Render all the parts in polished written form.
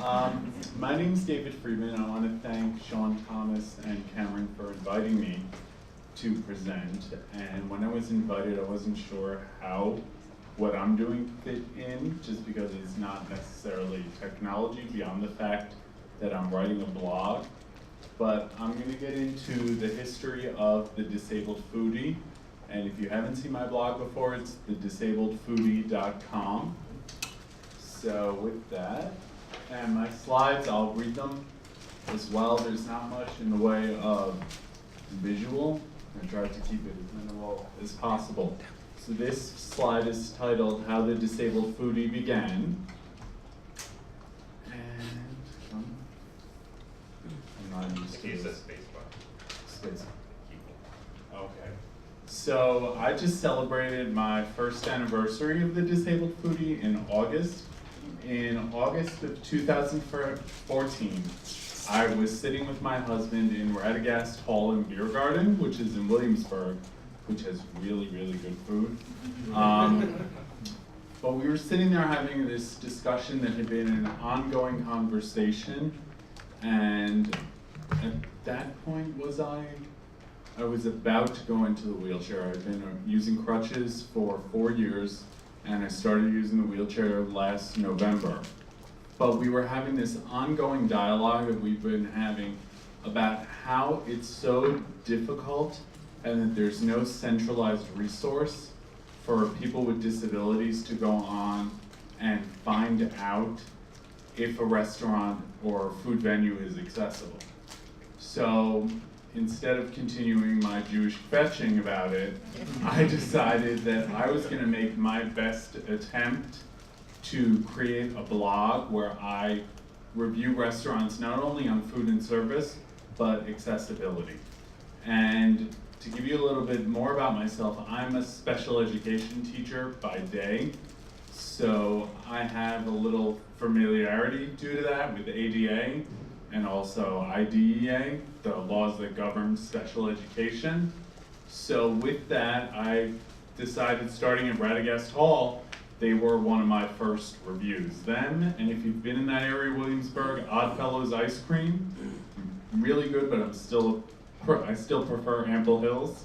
My name is David Friedman. I want to thank Sean Thomas and Cameron for inviting me to present. And when I was invited, I wasn't sure how what I'm doing fit in, just because it's not necessarily technology beyond the fact that I'm writing a blog. But I'm going to get into the history of the Disabled Foodie. And if you haven't seen my blog before, it's thedisabledfoodie.com. So with that, and my slides, I'll read them as well. There's not much in the way of visual. I tried to keep it as minimal as possible. So this slide is titled How the Disabled Foodie Began. And I'm not used to this. Space. Okay. So I just celebrated my first anniversary of the Disabled Foodie in August. In August of 2014, I was sitting with my husband in Radagast Hall and Beer Garden, which is in Williamsburg, which has really, really good food. But we were sitting there having this discussion that had been an ongoing conversation, and at that point I was about to go into the wheelchair. I'd been using crutches for 4 years, and I started using the wheelchair last November. But we were having this ongoing dialogue that we've been having about how it's so difficult and that there's no centralized resource for people with disabilities to go on and find out if a restaurant or food venue is accessible. So instead of continuing my Jewish fetching about it, I decided that I was going to make my best attempt to create a blog where I review restaurants not only on food and service, but accessibility. And to give you a little bit more about myself, I'm a special education teacher by day, so I have a little familiarity due to that with ADA and also IDEA, the laws that govern special education. So with that, I decided, starting at Radagast Hall, they were one of my first reviews. Them, and if you've been in that area, Williamsburg, Oddfellows Ice Cream, really good, but I still prefer Ample Hills.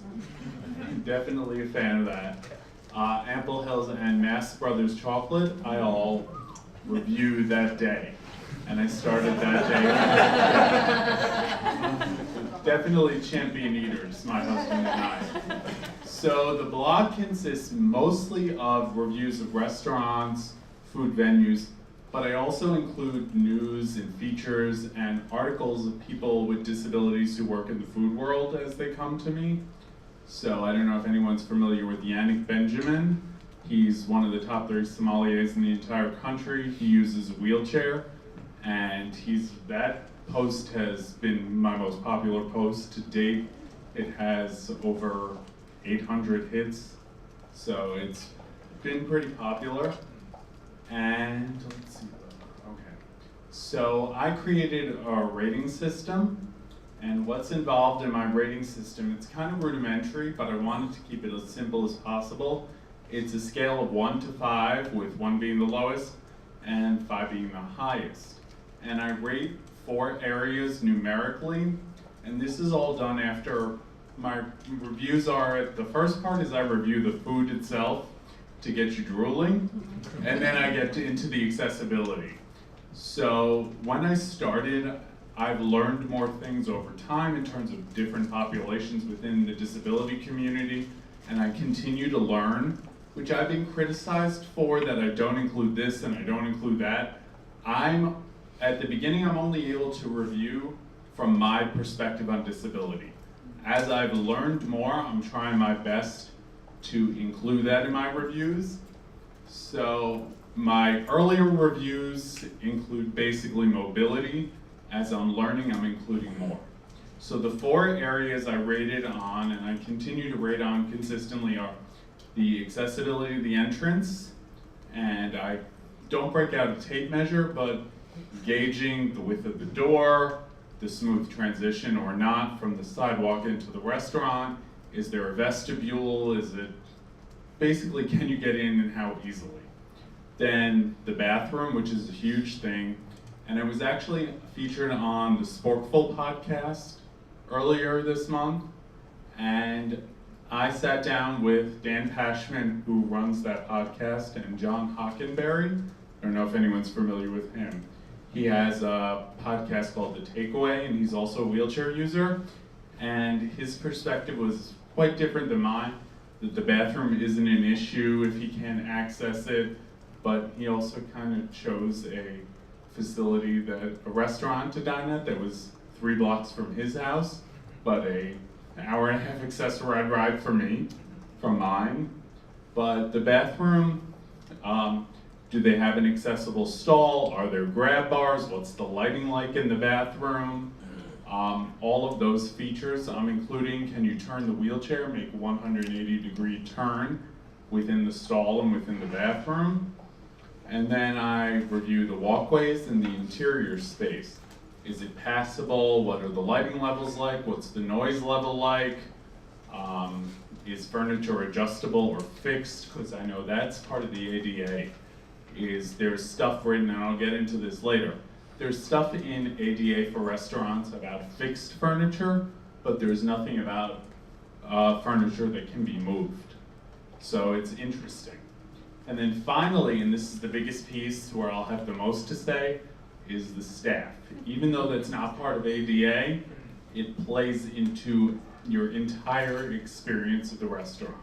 Definitely a fan of that. Ample Hills and Mass Brothers Chocolate, I all reviewed that day. And I started that day. Definitely champion eaters, my husband and I. So the blog consists mostly of reviews of restaurants, food venues, but I also include news and features and articles of people with disabilities who work in the food world as they come to me. So I don't know if anyone's familiar with Yannick Benjamin. He's one of the top 30 sommeliers in the entire country. He uses a wheelchair. And that post has been my most popular post to date. It has over 800 hits, so it's been pretty popular. And let's see, okay. So I created a rating system, and what's involved in my rating system, it's kind of rudimentary, but I wanted to keep it as simple as possible. It's a scale of 1 to 5, with 1 being the lowest and 5 being the highest. And I rate 4 areas numerically, and this is all done after my reviews are, the first part is I review the food itself to get you drooling, and then I get into the accessibility. So when I started, I've learned more things over time in terms of different populations within the disability community, and I continue to learn, which I've been criticized for, that I don't include this and I don't include that. At the beginning, I'm only able to review from my perspective on disability. As I've learned more, I'm trying my best to include that in my reviews. So my earlier reviews include basically mobility. As I'm learning, I'm including more. So the 4 areas I rated on, and I continue to rate on consistently, are the accessibility of the entrance, and I don't break out a tape measure, but gauging the width of the door, the smooth transition or not from the sidewalk into the restaurant. Is there a vestibule? Is it, basically, can you get in and how easily? Then the bathroom, which is a huge thing, And I was actually featured on the Sporkful podcast earlier this month, and I sat down with Dan Pashman, who runs that podcast, and John Hockenberry. I don't know if anyone's familiar with him. He has a podcast called The Takeaway, and he's also a wheelchair user. And his perspective was quite different than mine, that the bathroom isn't an issue if he can't access it, but he also kind of chose a facility, a restaurant to dine at that was 3 blocks from his house, but an hour and a half accessorized ride for me, from mine. But the bathroom, do they have an accessible stall? Are there grab bars? What's the lighting like in the bathroom? All of those features I'm including. Can you turn the wheelchair, make a 180-degree turn within the stall and within the bathroom? And then I review the walkways and the interior space. Is it passable? What are the lighting levels like? What's the noise level like? Is furniture adjustable or fixed? Because I know that's part of the ADA. There's stuff written, and I'll get into this later. There's stuff in ADA for restaurants about fixed furniture, but there's nothing about furniture that can be moved. So it's interesting. And then finally, and this is the biggest piece where I'll have the most to say, is the staff. Even though that's not part of ADA, it plays into your entire experience of the restaurant.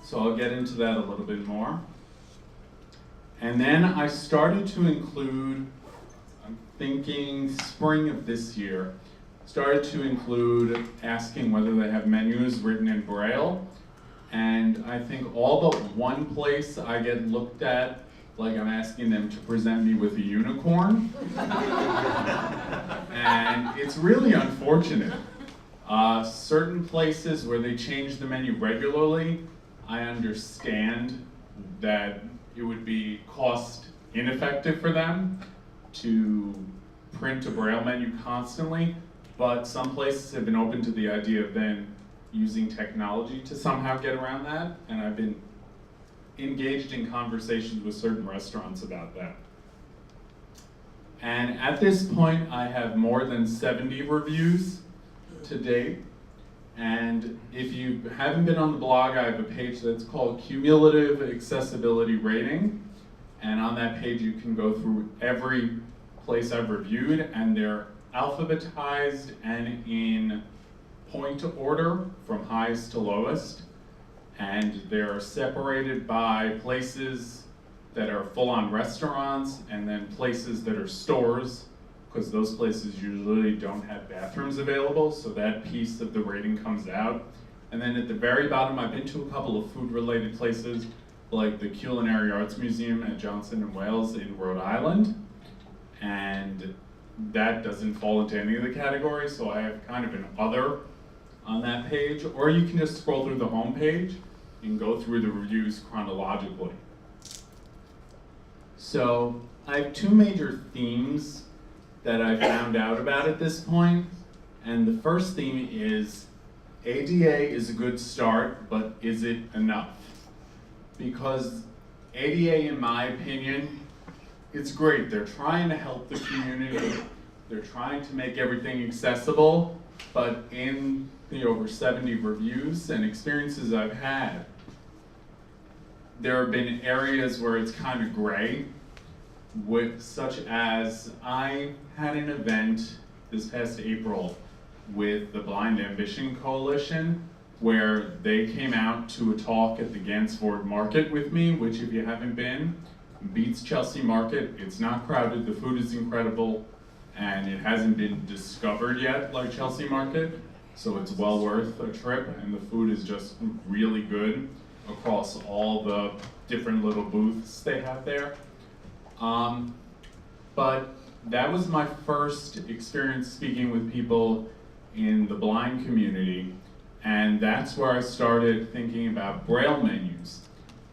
So I'll get into that a little bit more. And then I started to include, I'm thinking spring of this year, started to include asking whether they have menus written in Braille. And I think all but one place I get looked at like I'm asking them to present me with a unicorn. And it's really unfortunate. Certain places where they change the menu regularly, I understand that it would be cost ineffective for them to print a Braille menu constantly, but some places have been open to the idea of then using technology to somehow get around that, and I've been engaged in conversations with certain restaurants about that. And at this point, I have more than 70 reviews to date. And if you haven't been on the blog, I have a page that's called Cumulative Accessibility Rating. And on that page, you can go through every place I've reviewed, and they're alphabetized and in point order from highest to lowest. And they're separated by places that are full-on restaurants and then places that are stores, because those places usually don't have bathrooms available, so that piece of the rating comes out. And then at the very bottom, I've been to a couple of food-related places, like the Culinary Arts Museum at Johnson & Wales in Rhode Island, and that doesn't fall into any of the categories, so I have kind of an other on that page, or you can just scroll through the home page and go through the reviews chronologically. So I have 2 major themes that I found out about at this point, and the first theme is ADA is a good start, but is it enough? Because ADA, in my opinion, it's great. They're trying to help the community. They're trying to make everything accessible, but in the over 70 reviews and experiences I've had, there have been areas where it's kind of gray, such as I had an event this past April with the Blind Ambition Coalition, where they came out to a talk at the Gansevoort Market with me, which if you haven't been, beats Chelsea Market. It's not crowded, the food is incredible, and it hasn't been discovered yet like Chelsea Market, so it's well worth a trip, and the food is just really good across all the different little booths they have there. But that was my first experience speaking with people in the blind community, and that's where I started thinking about Braille menus.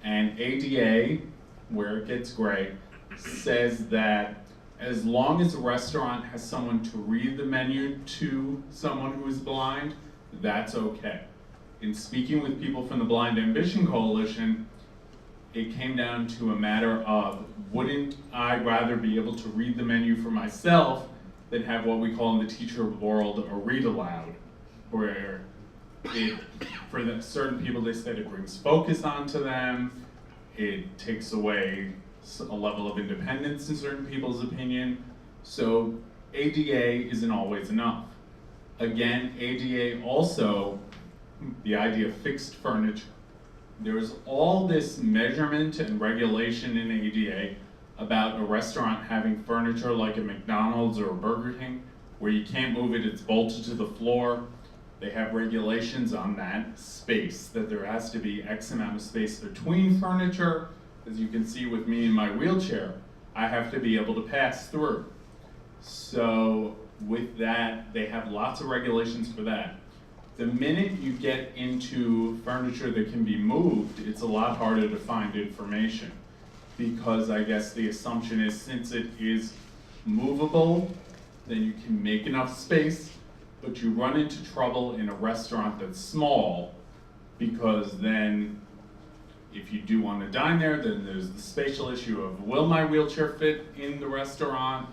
And ADA, where it gets gray, says that as long as a restaurant has someone to read the menu to someone who is blind, that's okay. In speaking with people from the Blind Ambition Coalition, it came down to a matter of, wouldn't I rather be able to read the menu for myself than have what we call in the teacher world a read aloud, where it, for certain people, they said it brings focus onto them, it takes away a level of independence in certain people's opinion. So ADA isn't always enough. Again, ADA also, the idea of fixed furniture. There's all this measurement and regulation in ADA about a restaurant having furniture like a McDonald's or a Burger King, where you can't move it, it's bolted to the floor. They have regulations on that space, that there has to be X amount of space between furniture. As you can see with me in my wheelchair, I have to be able to pass through. So with that, they have lots of regulations for that. The minute you get into furniture that can be moved, it's a lot harder to find information, because I guess the assumption is, since it is movable, then you can make enough space, but you run into trouble in a restaurant that's small, because then if you do want to dine there, then there's the spatial issue of, will my wheelchair fit in the restaurant?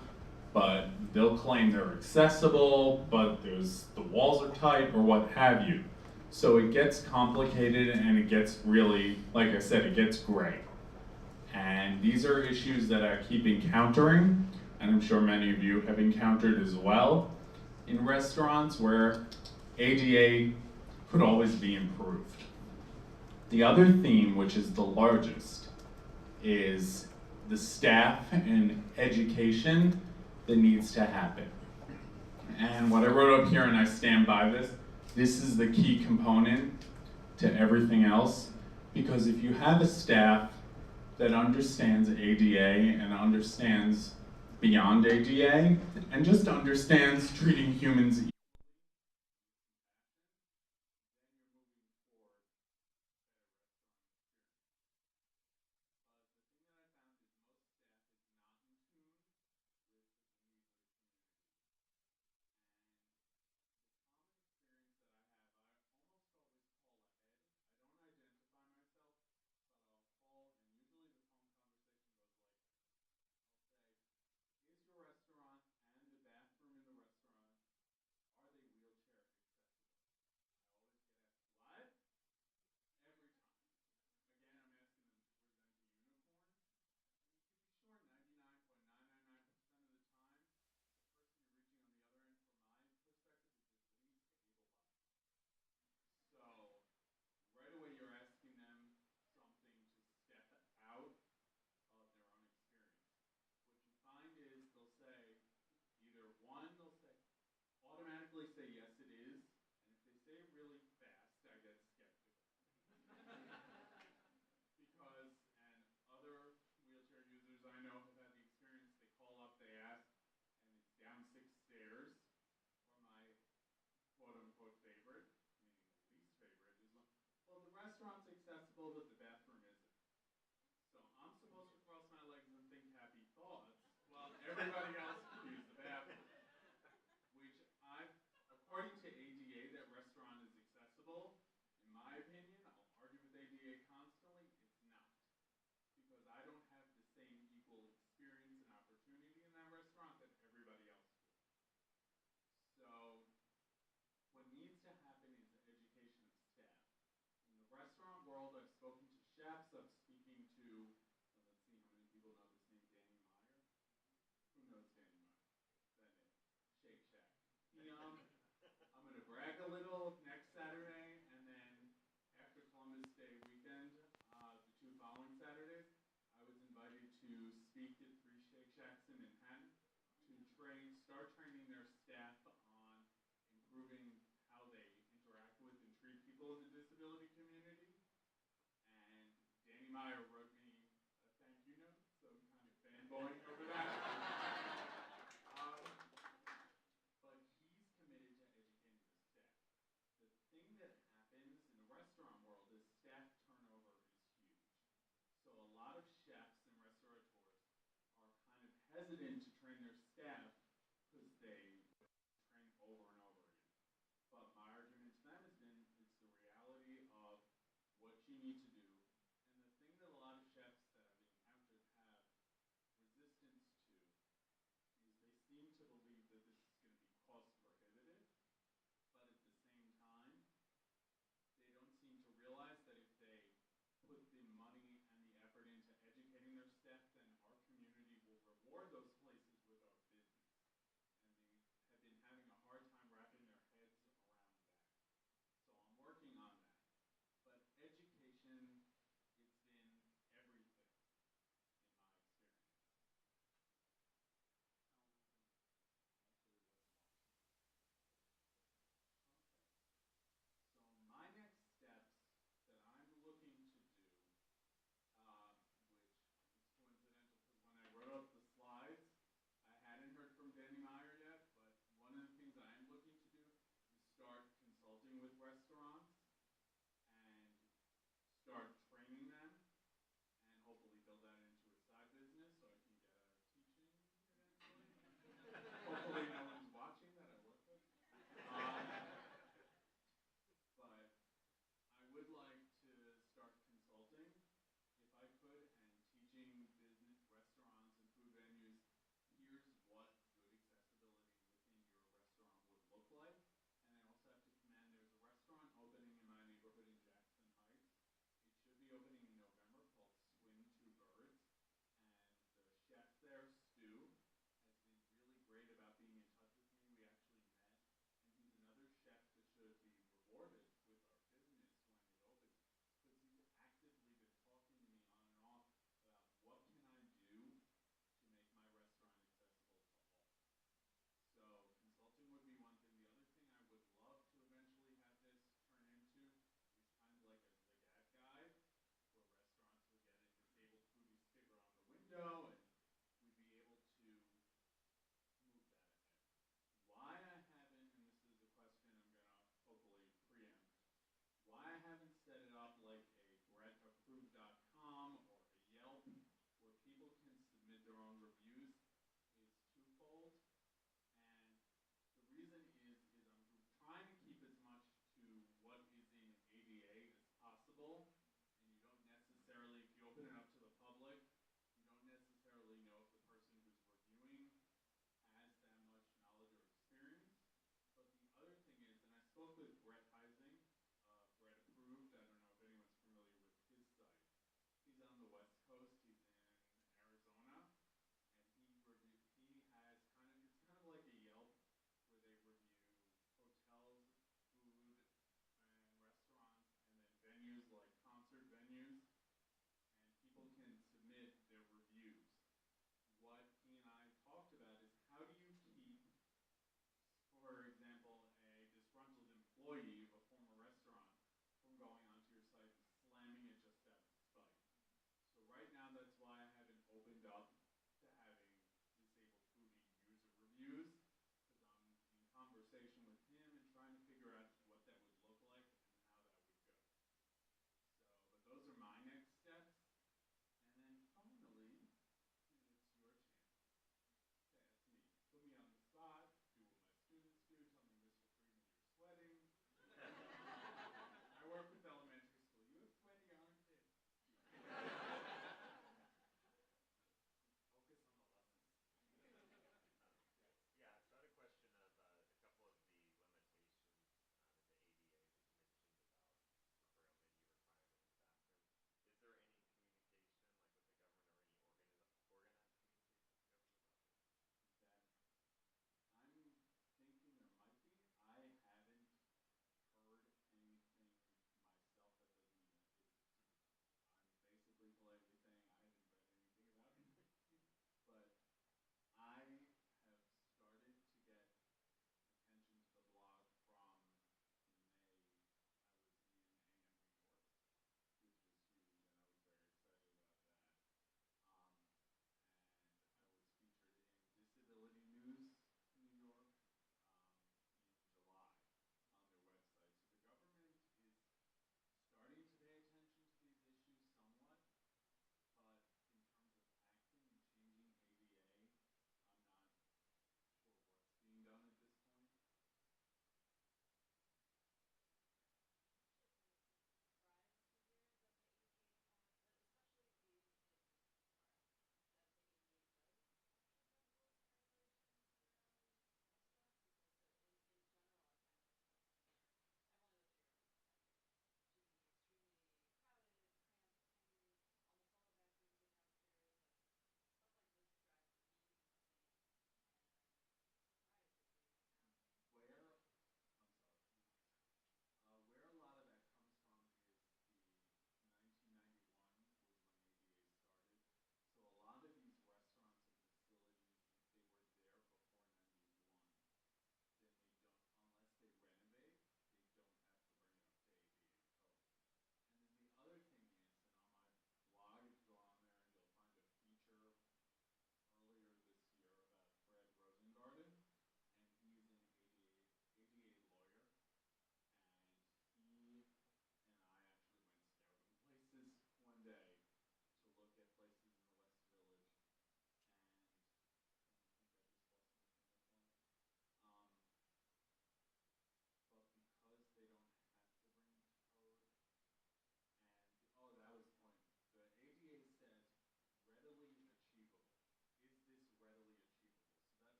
But they'll claim they're accessible, but the walls are tight, or what have you. So it gets complicated, and it gets really, like I said, it gets gray. And these are issues that I keep encountering, and I'm sure many of you have encountered as well, in restaurants where ADA could always be improved. The other theme, which is the largest, is the staff and education that needs to happen. And what I wrote up here, and I stand by this is the key component to everything else, because if you have a staff that understands ADA and understands beyond ADA, and just understands treating humans equally, then you're moving toward better restaurant experience. But the thing that I found is most staff is not in tune with the needs of the community. And the common experience that I have, I almost always call ahead. I don't identify myself, but I'll call, and usually the phone conversation goes like this. I'll say, is your restaurant and the bathroom in the restaurant, are they wheelchair accessible? I always get asked, what? Every time. Again, I'm asking them to present a unicorn. And you can be sure 99.999% of the time, the person you're reaching on the other end, from my perspective, is at least able-bodied. So right away you're asking them something to step out of their own experience. What you find is they'll say, either one, they'll say, automatically say, yes, it is. And if they say it really fast, I get skeptical. Because, and other wheelchair users I know have had the experience, they call up, they ask, and it's down 6 stairs. Or my quote-unquote favorite, meaning least favorite, is, well, the restaurant's accessible, but the bathroom isn't. So I'm supposed to cross my legs and think happy thoughts, while everybody else can use the bathroom. Which according to ADA, that restaurant is accessible. In my opinion, I'll argue with ADA constantly, it's not. Because I don't have the same equal experience and opportunity in that restaurant that everybody else would. So what needs to happen is education of staff. In the restaurant world, I've spoken to chefs, I'm speaking to, let's see how many people know this name, Danny Meyer. Who knows Danny Meyer? That name, Shake Shack. I'm going to brag a little next Saturday, and then after Columbus Day weekend, the 2 following Saturdays, I was invited to speak at 3 Shake Shacks in Manhattan to start training their staff on improving how they interact with and treat people in the disability community. And Danny Meyer wrote me a thank you note, so I'm kind of fanboying over that. But he's committed to educating the staff. The thing that happens in the restaurant world is staff turnover is huge. So a lot of chefs and restaurateurs are kind of hesitant to train their staff because they train over and over again. But my argument to them has been, it's the reality of what you need to do. And the thing that a lot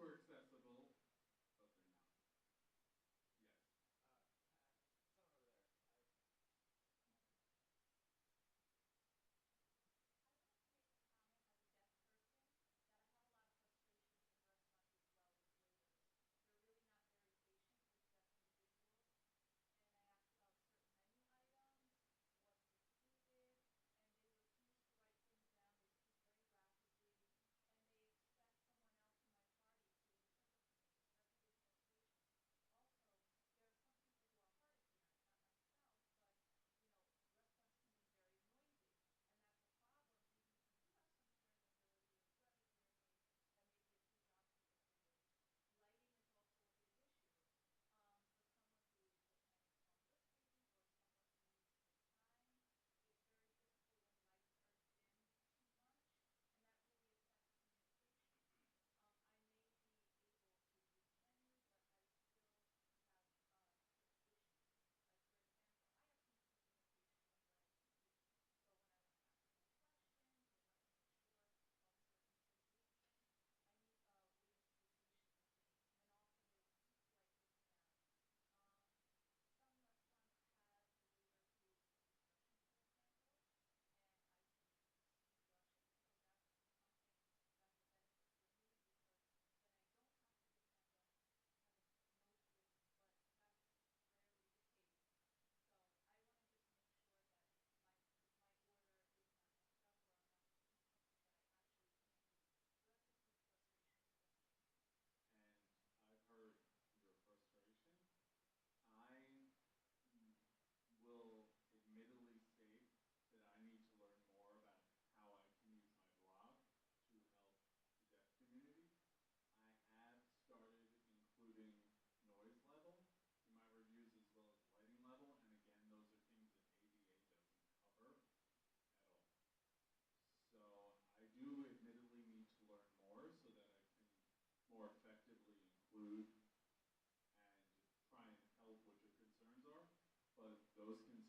were accessible, but they're not. Yes. Someone over there. I wanted to make a comment as a deaf person that I have a lot of frustrations in restaurants as well with waiters. They're really not very patient with deaf individuals. And I asked about certain menu items, what's included, and they refuse to write things down. They speak very rapidly, and they expect someone else in my party to interpret for me. So that's a big frustration. Also, there are some people who are hard of hearing, not myself, but restaurants can be very noisy, and that's a problem even if you do have some hearing ability or do have a hearing aid that may be a good job for disabilities. Lighting is also a big issue. For someone who is dependent on listening or someone who needs the time, it's very difficult when lights are dimmed too much, and that really affects communication. I may be able to read the menu, but I still have issues. Like, for example, I have miscommunication when we're at TV. So when I want to ask someone questions or want to make sure of certain situations, I need a waiter to be patient with me. And also they refuse to write things down. Some restaurants have a waiter who uses Russian, for example, and I speak Russian, so that's something that's a benefit for me because then I don't have to depend on having notes written, but that's rarely the case. So I want to just make sure that if my order is not messed up or I'm not missing something, that I actually can read. So that's a huge frustration for me. And I've heard your frustration. I will admittedly state that I need to learn more about how I can use my blog to help the deaf community. I have started including noise level in my reviews as well as lighting level, and again, those are things that ADA doesn't cover at all. So I do admittedly need to learn more so that I can more effectively include and try and help what your concerns are, but those can